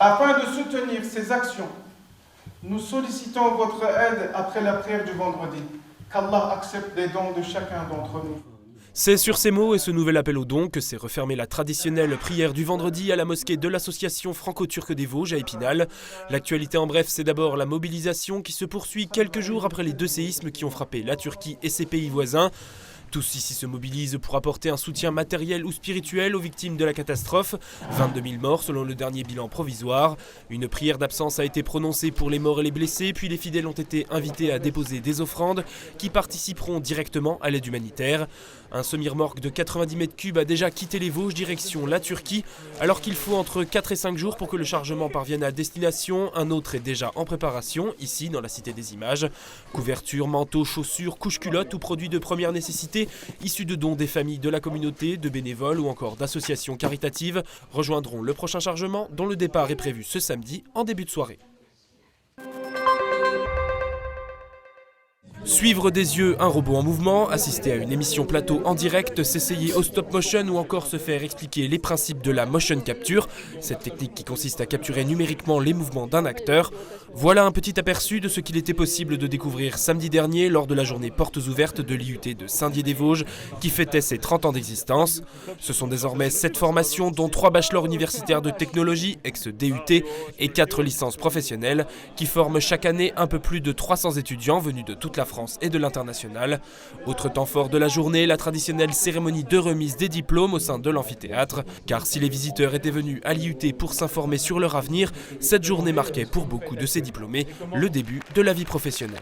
Afin de soutenir ces actions, nous sollicitons votre aide après la prière du vendredi. Qu'Allah accepte les dons de chacun d'entre nous. C'est sur ces mots et ce nouvel appel aux dons que s'est refermée la traditionnelle prière du vendredi à la mosquée de l'association franco-turque des Vosges à Épinal. L'actualité en bref, c'est d'abord la mobilisation qui se poursuit quelques jours après les 2 séismes qui ont frappé la Turquie et ses pays voisins. Tous ici se mobilisent pour apporter un soutien matériel ou spirituel aux victimes de la catastrophe. 22 000 morts selon le dernier bilan provisoire. Une prière d'absence a été prononcée pour les morts et les blessés, puis les fidèles ont été invités à déposer des offrandes qui participeront directement à l'aide humanitaire. Un semi-remorque de 90 mètres cubes a déjà quitté les Vosges direction la Turquie, alors qu'il faut entre 4 et 5 jours pour que le chargement parvienne à destination. Un autre est déjà en préparation, ici dans la Cité des Images. Couvertures, manteaux, chaussures, couches-culottes ou produits de première nécessité issus de dons des familles de la communauté, de bénévoles ou encore d'associations caritatives rejoindront le prochain chargement dont le départ est prévu ce samedi en début de soirée. Suivre des yeux un robot en mouvement, assister à une émission plateau en direct, s'essayer au stop motion ou encore se faire expliquer les principes de la motion capture, cette technique qui consiste à capturer numériquement les mouvements d'un acteur. Voilà un petit aperçu de ce qu'il était possible de découvrir samedi dernier lors de la journée portes ouvertes de l'IUT de Saint-Dié-des-Vosges qui fêtait ses 30 ans d'existence. Ce sont désormais 7 formations dont 3 bachelors universitaires de technologie, ex-DUT, et 4 licences professionnelles qui forment chaque année un peu plus de 300 étudiants venus de toute la France et de l'international. Autre temps fort de la journée, la traditionnelle cérémonie de remise des diplômes au sein de l'amphithéâtre. Car si les visiteurs étaient venus à l'IUT pour s'informer sur leur avenir, cette journée marquait pour beaucoup de ces diplômés le début de la vie professionnelle.